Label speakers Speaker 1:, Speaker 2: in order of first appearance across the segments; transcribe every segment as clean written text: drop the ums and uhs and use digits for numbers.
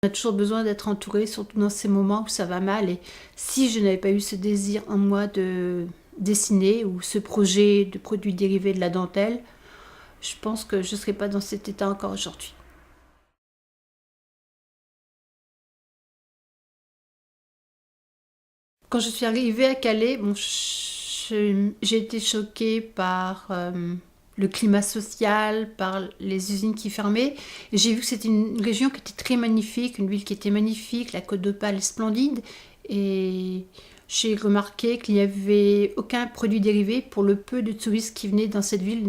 Speaker 1: On a toujours besoin d'être entouré, surtout dans ces moments où ça va mal. Et si je n'avais pas eu ce désir en moi de dessiner ou ce projet de produits dérivés de la dentelle, je pense que je ne serais pas dans cet état encore aujourd'hui. Quand je suis arrivée à Calais, j'ai été choquée par le climat social, par les usines qui fermaient. Et j'ai vu que c'était une région qui était très magnifique, une ville qui était magnifique, la Côte d'Opale est splendide. Et j'ai remarqué qu'il n'y avait aucun produit dérivé pour le peu de touristes qui venaient dans cette ville,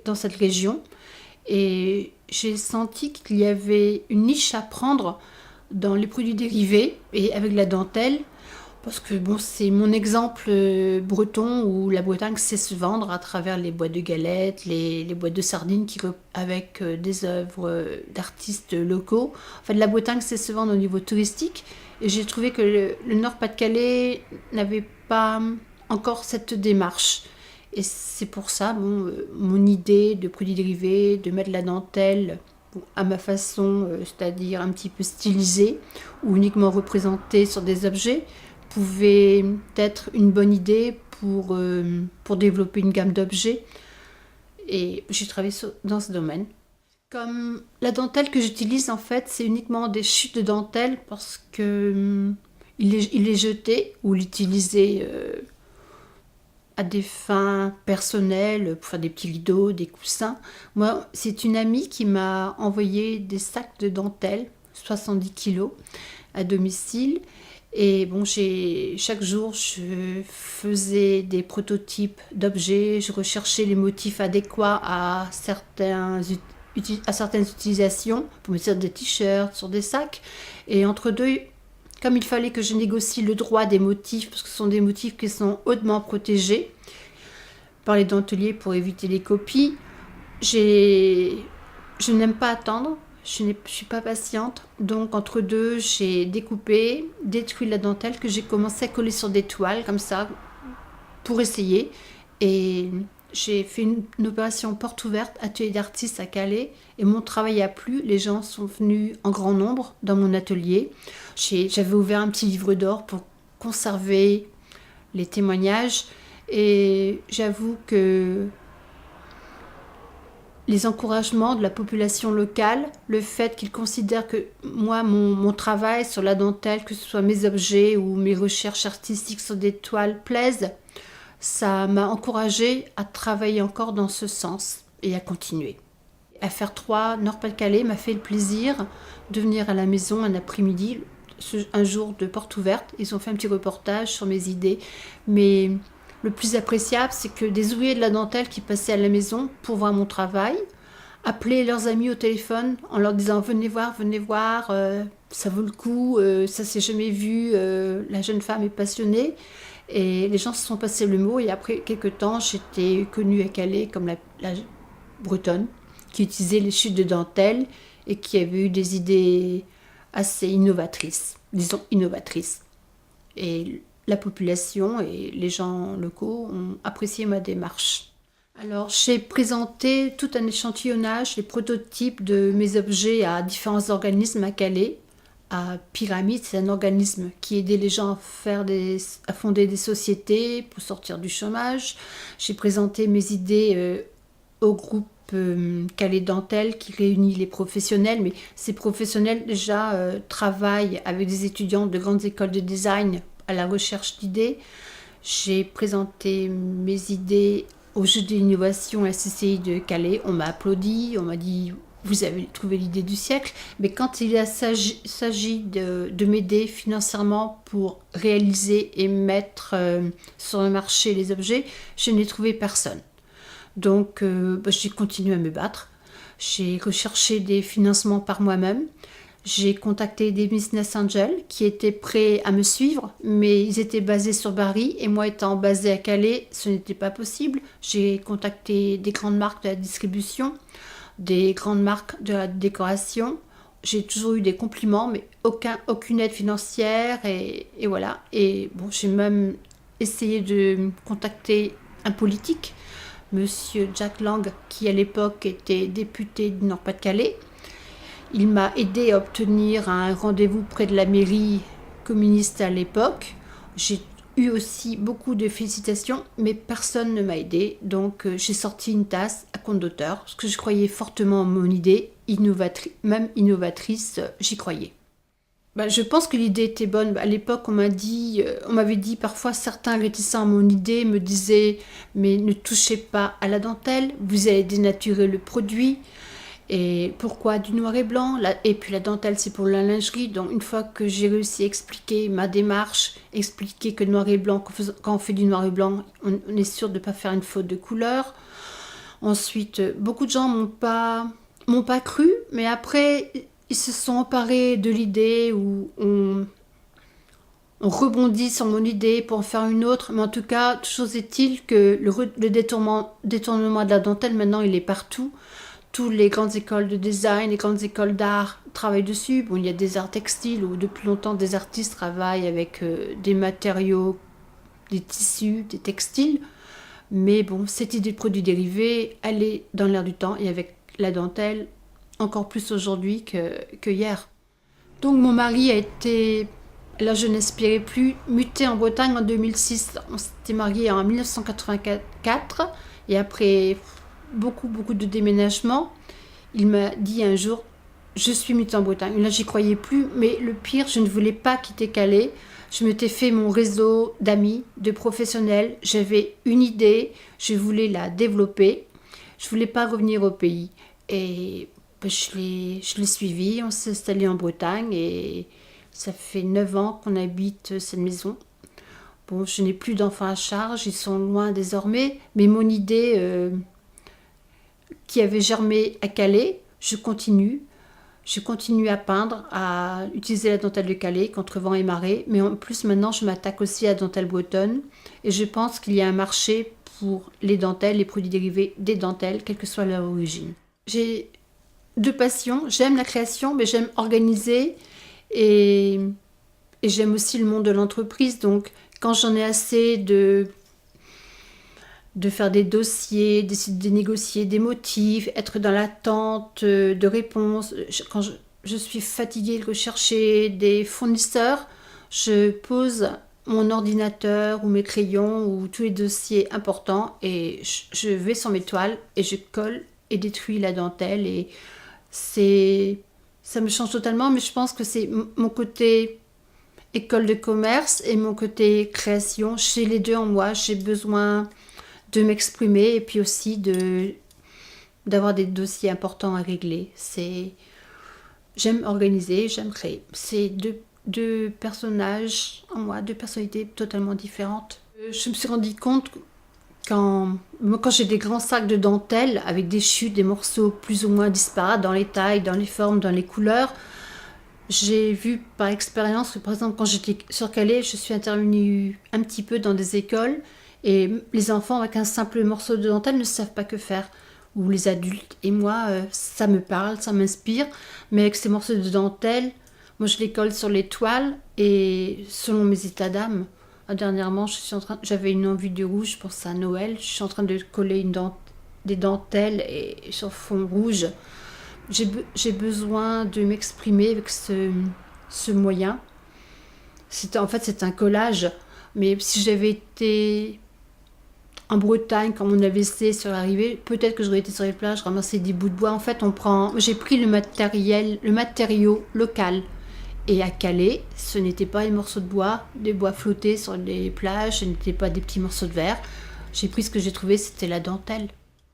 Speaker 1: dans cette région. Et j'ai senti qu'il y avait une niche à prendre dans les produits dérivés et avec la dentelle. Parce que bon, c'est mon exemple breton où la Bretagne sait se vendre à travers les boîtes de galettes, les boîtes de sardines avec des œuvres d'artistes locaux. En fait, la Bretagne sait se vendre au niveau touristique. Et j'ai trouvé que le Nord-Pas-de-Calais n'avait pas encore cette démarche. Et c'est pour ça, mon idée de produits dérivés, de mettre la dentelle à ma façon, c'est-à-dire un petit peu stylisée ou uniquement représentée sur des objets, pouvait être une bonne idée pour développer une gamme d'objets. Et j'ai travaillé dans ce domaine. Comme la dentelle que j'utilise, en fait, c'est uniquement des chutes de dentelle parce que il est jeté ou l'utiliser à des fins personnelles, pour faire des petits rideaux, des coussins. Moi, c'est une amie qui m'a envoyé des sacs de dentelle, 70 kilos, à domicile. Et bon, chaque jour, je faisais des prototypes d'objets, je recherchais les motifs adéquats à certaines utilisations, pour mettre sur des t-shirts, sur des sacs. Et entre deux, comme il fallait que je négocie le droit des motifs, parce que ce sont des motifs qui sont hautement protégés par les denteliers pour éviter les copies, je n'aime pas attendre. Je ne suis pas patiente, donc entre deux, j'ai découpé, détruit la dentelle que j'ai commencé à coller sur des toiles comme ça pour essayer. Et j'ai fait une opération porte ouverte, atelier d'artistes à Calais, et mon travail a plu. Les gens sont venus en grand nombre dans mon atelier. J'avais ouvert un petit livre d'or pour conserver les témoignages, et j'avoue que les encouragements de la population locale, le fait qu'ils considèrent que moi, mon travail sur la dentelle, que ce soit mes objets ou mes recherches artistiques sur des toiles plaisent, ça m'a encouragée à travailler encore dans ce sens et à continuer. FR3 Nord-Pas-de-Calais m'a fait le plaisir de venir à la maison un après-midi, un jour de porte ouverte. Ils ont fait un petit reportage sur mes idées, mais le plus appréciable, c'est que des ouvriers de la dentelle qui passaient à la maison pour voir mon travail, appelaient leurs amis au téléphone en leur disant venez voir, ça vaut le coup, ça s'est jamais vu, la jeune femme est passionnée. Et les gens se sont passés le mot, et après quelques temps, j'étais connue à Calais comme la bretonne qui utilisait les chutes de dentelle et qui avait eu des idées assez innovatrices, disons innovatrices. Et la population et les gens locaux ont apprécié ma démarche. Alors, j'ai présenté tout un échantillonnage, les prototypes de mes objets à différents organismes à Calais. À Pyramide, c'est un organisme qui aidait les gens à fonder des sociétés pour sortir du chômage. J'ai présenté mes idées au groupe Calais Dentelle qui réunit les professionnels, mais ces professionnels déjà travaillent avec des étudiants de grandes écoles de design à la recherche d'idées. J'ai présenté mes idées au jeu d'innovation SCCI de Calais. On m'a applaudi, on m'a dit vous avez trouvé l'idée du siècle. Mais quand il s'agit de m'aider financièrement pour réaliser et mettre sur le marché les objets, je n'ai trouvé personne. Donc j'ai continué à me battre. J'ai recherché des financements par moi-même. J'ai contacté des business angels qui étaient prêts à me suivre, mais ils étaient basés sur Paris et moi étant basée à Calais, ce n'était pas possible. J'ai contacté des grandes marques de la distribution, des grandes marques de la décoration. J'ai toujours eu des compliments, mais aucune aide financière et voilà. Et bon, j'ai même essayé de contacter un politique, Monsieur Jack Lang, qui à l'époque était député du Nord-Pas-de-Calais. Il m'a aidé à obtenir un rendez-vous près de la mairie communiste à l'époque. J'ai eu aussi beaucoup de félicitations, mais personne ne m'a aidé. Donc j'ai sorti une tasse à compte d'auteur, parce que je croyais fortement en mon idée, même innovatrice, j'y croyais. Je pense que l'idée était bonne. À l'époque, on m'avait dit parfois certains réticents à mon idée me disaient mais ne touchez pas à la dentelle, vous allez dénaturer le produit. Et pourquoi du noir et blanc? Et puis la dentelle, c'est pour la lingerie. Donc une fois que j'ai réussi à expliquer ma démarche, expliquer que le noir et blanc, quand on fait du noir et blanc, on est sûr de ne pas faire une faute de couleur. Ensuite, beaucoup de gens m'ont pas cru, mais après, ils se sont emparés de l'idée où on rebondit sur mon idée pour en faire une autre. Mais en tout cas, chose est-il que le détournement de la dentelle, maintenant, il est partout. Toutes les grandes écoles de design, les grandes écoles d'art travaillent dessus. Bon, il y a des arts textiles où depuis longtemps des artistes travaillent avec des matériaux, des tissus, des textiles. Mais bon, cette idée de produits dérivés, elle est dans l'air du temps et avec la dentelle, encore plus aujourd'hui que hier. Donc mon mari a été, là je n'aspirais plus, muté en Bretagne en 2006. On s'était mariés en 1984 et après beaucoup de déménagements, il m'a dit un jour, je suis muté en Bretagne. Là j'y croyais plus, mais le pire, je ne voulais pas quitter Calais. Je m'étais fait mon réseau d'amis, de professionnels. J'avais une idée, je voulais la développer. Je voulais pas revenir au pays. Et je l'ai suivi. On s'est installé en Bretagne et ça fait 9 ans qu'on habite cette maison. Bon, je n'ai plus d'enfants à charge, ils sont loin désormais. Mais mon idée qui avait germé à Calais, je continue. Je continue à peindre, à utiliser la dentelle de Calais contre vent et marée, mais en plus maintenant je m'attaque aussi à la dentelle bretonne et je pense qu'il y a un marché pour les dentelles, les produits dérivés des dentelles, quelle que soit leur origine. J'ai deux passions, j'aime la création, mais j'aime organiser et j'aime aussi le monde de l'entreprise, donc quand j'en ai assez de faire des dossiers, d'essayer de négocier des motifs, être dans l'attente de réponses. Quand je suis fatiguée de rechercher des fournisseurs, je pose mon ordinateur ou mes crayons ou tous les dossiers importants et je vais sur mes toiles et je colle et détruis la dentelle et ça me change totalement, mais je pense que c'est mon côté école de commerce et mon côté création. J'ai les deux en moi, j'ai besoin de m'exprimer et puis aussi d'avoir des dossiers importants à régler. J'aime organiser, j'aime créer. C'est deux personnages en moi, deux personnalités totalement différentes. Je me suis rendu compte quand j'ai des grands sacs de dentelle avec des chutes, des morceaux plus ou moins disparates dans les tailles, dans les formes, dans les couleurs, j'ai vu par expérience que par exemple quand j'étais sur Calais, je suis intervenue un petit peu dans des écoles et les enfants avec un simple morceau de dentelle ne savent pas que faire. Ou les adultes. Et moi, ça me parle, ça m'inspire. Mais avec ces morceaux de dentelle, moi je les colle sur les toiles et selon mes états d'âme. Dernièrement, j'avais une envie de rouge, je pense à Noël. Je suis en train de coller des dentelles et sur fond rouge. J'ai besoin de m'exprimer avec ce moyen. En fait, c'est un collage. Mais si j'avais été en Bretagne, quand mon AVC serait arrivé, peut-être que j'aurais été sur les plages, ramasser des bouts de bois. En fait, j'ai pris le matériau local. Et à Calais, ce n'était pas des morceaux de bois, des bois flottés sur les plages, ce n'étaient pas des petits morceaux de verre. J'ai pris ce que j'ai trouvé, c'était la dentelle.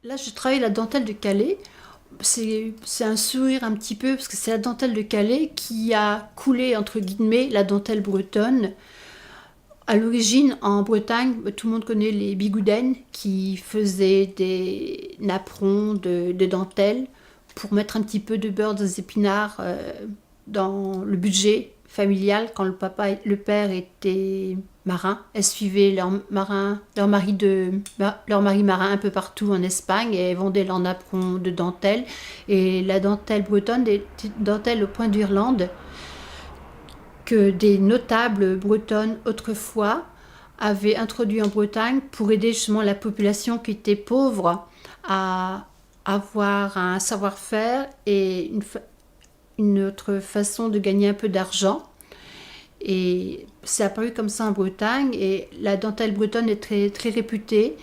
Speaker 1: Là, je travaille la dentelle de Calais. C'est un sourire un petit peu, parce que c'est la dentelle de Calais qui a coulé, entre guillemets, la dentelle bretonne. À l'origine, en Bretagne, tout le monde connaît les bigoudènes qui faisaient des napperons de dentelle pour mettre un petit peu de beurre des épinards dans le budget familial. Quand le père était marin, elles suivaient leur mari marin un peu partout en Espagne et elles vendaient leurs napperons de dentelle. Et la dentelle bretonne était une dentelle au point d'Irlande que des notables bretonnes autrefois avaient introduit en Bretagne pour aider justement la population qui était pauvre à avoir un savoir-faire et une autre façon de gagner un peu d'argent. Et c'est apparu comme ça en Bretagne. Et la dentelle bretonne est très, très réputée.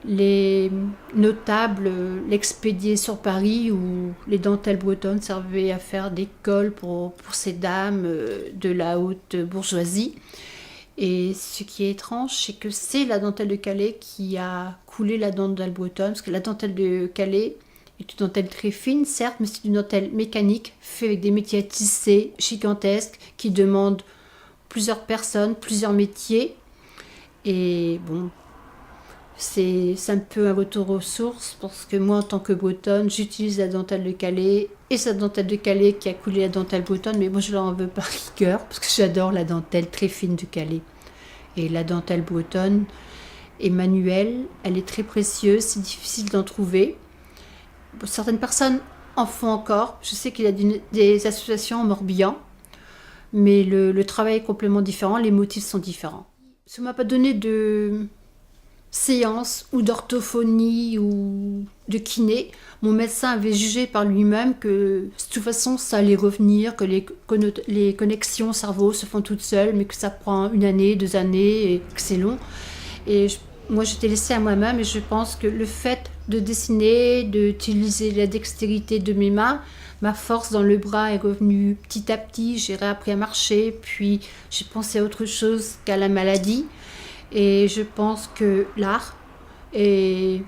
Speaker 1: Les notables l'expédiaient sur Paris où les dentelles bretonnes servaient à faire des cols pour ces dames de la haute bourgeoisie. Et ce qui est étrange, c'est que c'est la dentelle de Calais qui a coulé la dentelle bretonne, parce que la dentelle de Calais est une dentelle très fine, certes, mais c'est une dentelle mécanique, faite avec des métiers à tisser gigantesques, qui demandent plusieurs personnes, plusieurs métiers. Et bon, c'est un peu un retour aux sources, parce que moi, en tant que bretonne, j'utilise la dentelle de Calais, et cette dentelle de Calais qui a coulé la dentelle bretonne, mais moi je leur en veux par rigueur, parce que j'adore la dentelle très fine de Calais. Et la dentelle bretonne est manuelle, elle est très précieuse, c'est difficile d'en trouver. Certaines personnes en font encore, je sais qu'il y a des associations en Morbihan, mais le travail est complètement différent, les motifs sont différents. Ça ne m'a pas donné de séance ou d'orthophonie ou de kiné. Mon médecin avait jugé par lui-même que de toute façon ça allait revenir, que les connexions cerveau se font toutes seules, mais que ça prend 1 année, 2 années et que c'est long. Et moi j'étais laissée à moi-même et je pense que le fait de dessiner, d'utiliser la dextérité de mes mains, ma force dans le bras est revenue petit à petit, j'ai réappris à marcher, puis j'ai pensé à autre chose qu'à la maladie. Et je pense que l'art est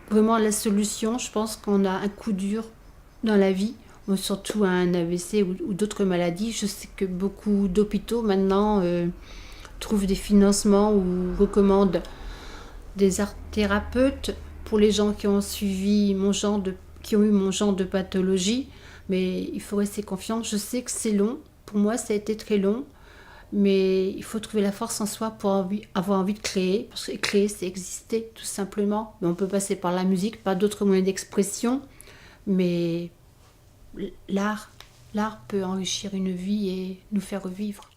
Speaker 1: vraiment la solution. Je pense qu'on a un coup dur dans la vie, surtout un AVC ou d'autres maladies. Je sais que beaucoup d'hôpitaux maintenant trouvent des financements ou recommandent des art thérapeutes pour les gens qui ont suivi qui ont eu mon genre de pathologie. Mais il faut rester confiant. Je sais que c'est long. Pour moi, ça a été très long. Mais il faut trouver la force en soi pour avoir envie de créer. Parce que créer, c'est exister, tout simplement. Mais on peut passer par la musique, par d'autres moyens d'expression. Mais l'art peut enrichir une vie et nous faire revivre.